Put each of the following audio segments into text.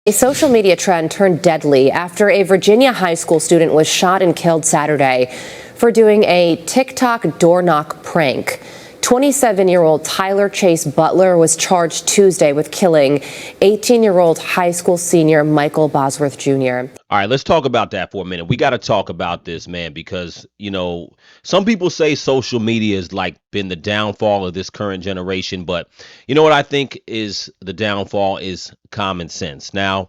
A social media trend turned deadly after a Virginia high school student was shot and killed Saturday for doing a TikTok door knock prank. 27-year-old Tyler Chase Butler was charged Tuesday with killing 18-year-old high school senior Michael Bosworth Jr. All right, let's talk about that for a minute. We got to talk about this, man, because, some people say social media has been the downfall of this current generation, but you know what I think is the downfall is common sense. Now,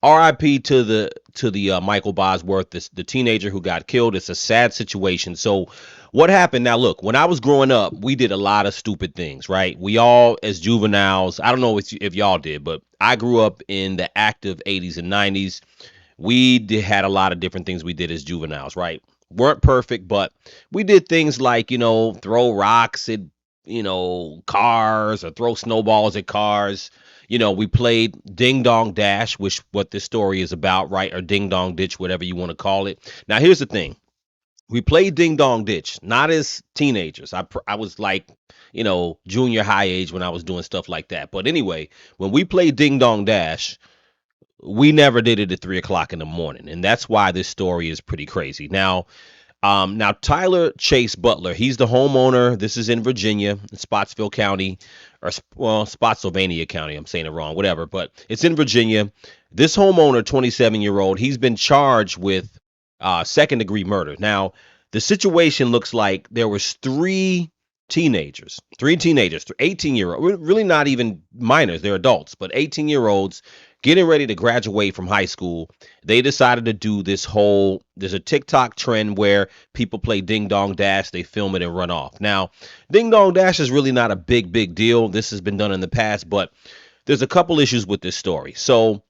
RIP to the Michael Bosworth, the teenager who got killed. It's a sad situation. So what happened? Now, look, when I was growing up, we did a lot of stupid things, right? We all, as juveniles, I don't know if y'all did, but I grew up in the active 80s and 90s. Had a lot of different things we did as juveniles, right? Weren't perfect, but we did things like, throw rocks at, cars, or throw snowballs at cars. We played Ding Dong Dash, which what this story is about, right? Or Ding Dong Ditch, whatever you want to call it. Now, here's the thing. We played Ding Dong Ditch, not as teenagers. I was junior high age when I was doing stuff like that. But anyway, when we played Ding Dong Dash, we never did it at 3 o'clock in the morning. And that's why this story is pretty crazy. Now, Tyler Chase Butler, he's the homeowner. This is in Virginia, in Spotsylvania County, Spotsylvania County. I'm saying it wrong, whatever, but it's in Virginia. This homeowner, 27-year-old, he's been charged with second-degree murder. Now, the situation looks like there was three teenagers, 18-year-old, really not even minors, they're adults, but 18-year-olds getting ready to graduate from high school. They decided to do there's a TikTok trend where people play Ding Dong Dash, they film it and run off. Now, Ding Dong Dash is really not a big deal. This has been done in the past, but there's a couple issues with this story. So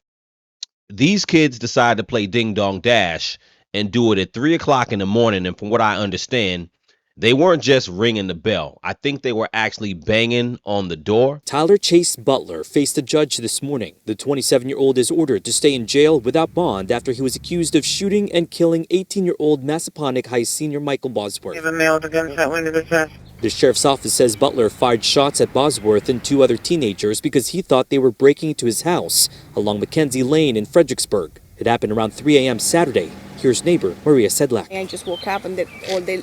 these kids decided to play Ding Dong Dash and do it at 3 o'clock in the morning. And from what I understand, they weren't just ringing the bell. I think they were actually banging on the door. Tyler Chase Butler faced a judge this morning. The 27-year-old is ordered to stay in jail without bond after he was accused of shooting and killing 18-year-old Massaponax High senior Michael Bosworth. Give a male the gunshot wound to the chest. The sheriff's office says Butler fired shots at Bosworth and two other teenagers because he thought they were breaking into his house along McKenzie Lane in Fredericksburg. It happened around 3 a.m. Saturday. Here's neighbor Maria Sedlak. I just woke up and all the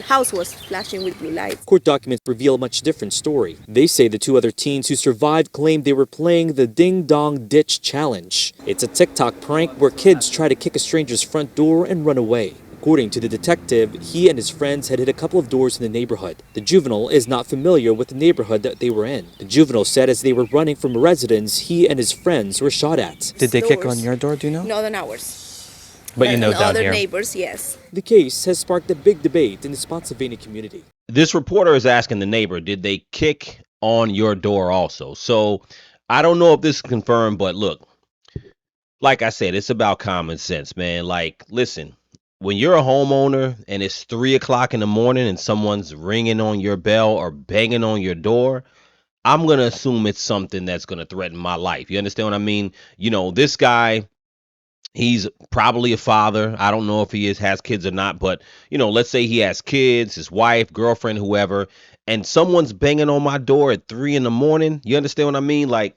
house was flashing with blue lights. Court documents reveal a much different story. They say the two other teens who survived claimed they were playing the Ding Dong Ditch Challenge. It's a TikTok prank where kids try to kick a stranger's front door and run away. According to the detective, he and his friends had hit a couple of doors in the neighborhood. The juvenile is not familiar with the neighborhood that they were in. The juvenile said as they were running from a residence, he and his friends were shot at. Did they kick on your door, do you know? Not on ours. But down other here. Neighbors, yes. The case has sparked a big debate in the Spotsylvania community. This reporter is asking the neighbor, did they kick on your door also? So I don't know if this is confirmed, but look, like I said, it's about common sense, man. Listen, when you're a homeowner and it's 3 o'clock in the morning and someone's ringing on your bell or banging on your door, I'm going to assume it's something that's going to threaten my life. You understand what I mean? This guy, he's probably a father. I don't know if he has kids or not, but let's say he has kids, his wife, girlfriend, whoever, and someone's banging on my door at 3 in the morning. You understand what I mean?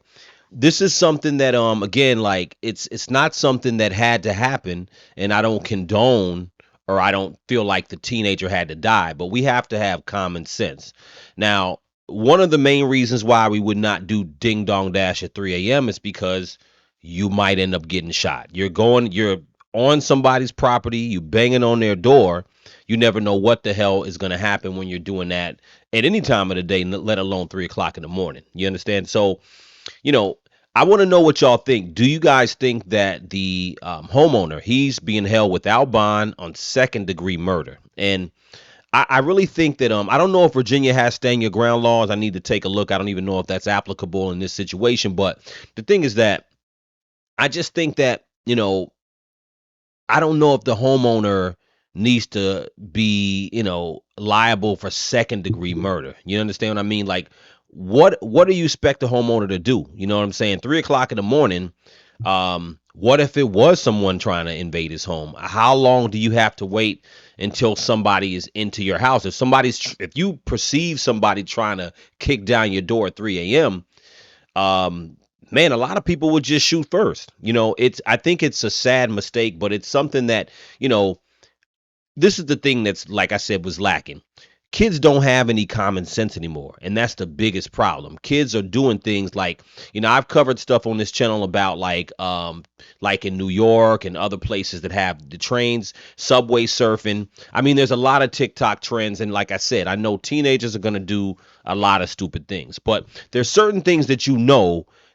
This is something that again, it's not something that had to happen, and I don't condone, or I don't feel like the teenager had to die, but we have to have common sense. Now, one of the main reasons why we would not do Ding Dong Dash at 3 a.m. is because you might end up getting shot. You're on somebody's property, you banging on their door. You never know what the hell is going to happen when you're doing that at any time of the day, let alone 3 o'clock in the morning. You understand? So, I want to know what y'all think. Do you guys think that the homeowner, he's being held without bond on second-degree murder? And I really think that I don't know if Virginia has stand your ground laws. I need to take a look. I don't even know if that's applicable in this situation. But the thing is that I just think that, I don't know if the homeowner needs to be, liable for second-degree murder. You understand what I mean? What do you expect the homeowner to do? You know what I'm saying? 3 o'clock in the morning. What if it was someone trying to invade his home? How long do you have to wait until somebody is into your house? If you perceive somebody trying to kick down your door at 3 a.m., man, a lot of people would just shoot first. I think it's a sad mistake, but it's something that, this is the thing that's, like I said, was lacking. Kids don't have any common sense anymore, and that's the biggest problem. Kids are doing things like, I've covered stuff on this channel about like in New York and other places that have the trains, subway surfing. I mean, there's a lot of TikTok trends, and like I said, I know teenagers are going to do a lot of stupid things, but there's certain things that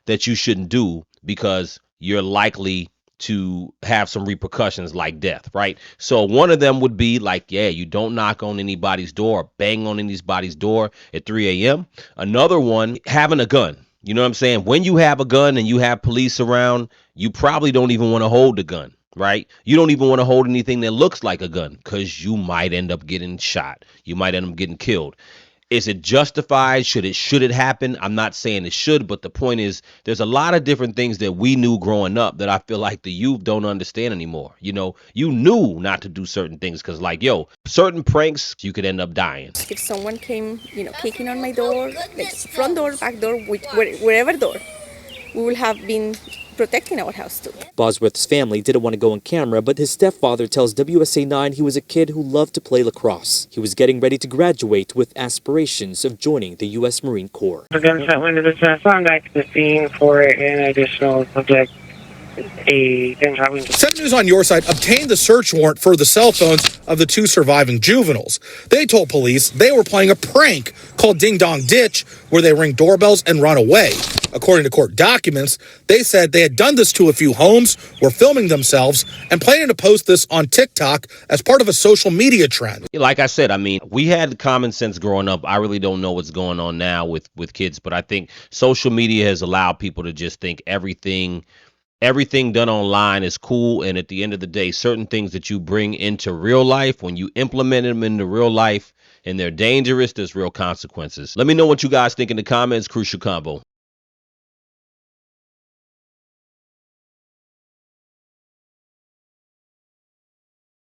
that you shouldn't do because you're likely to have some repercussions like death, right? So one of them would be like, yeah, you don't knock on anybody's door or bang on anybody's door at 3 a.m. Another one, having a gun. You know what I'm saying? When you have a gun and you have police around, you probably don't even want to hold the gun, right? You don't even want to hold anything that looks like a gun because you might end up getting shot. You might end up getting killed. Is it justified? Should it happen? I'm not saying it should, but the point is there's a lot of different things that we knew growing up that I feel like the youth don't understand anymore. You knew not to do certain things because certain pranks, you could end up dying. If someone came, kicking on my door, like front door, back door, wherever door, we will have been protecting our house too. Bosworth's family didn't want to go on camera, but his stepfather tells WSA 9 he was a kid who loved to play lacrosse. He was getting ready to graduate with aspirations of joining the U.S. Marine Corps. The gunshot went to the chest. Gone back to the scene for an additional subject. A gunshot wound. 7 News on your side obtained the search warrant for the cell phones of the 2 surviving juveniles. They told police they were playing a prank called Ding Dong Ditch, where they ring doorbells and run away. According to court documents, they said they had done this to a few homes, were filming themselves, and planning to post this on TikTok as part of a social media trend. Like I said, I mean, we had common sense growing up. I really don't know what's going on now with kids, but I think social media has allowed people to just think everything done online is cool. And at the end of the day, certain things that you bring into real life, when you implement them into real life and they're dangerous, there's real consequences. Let me know what you guys think in the comments. Crucial Convo.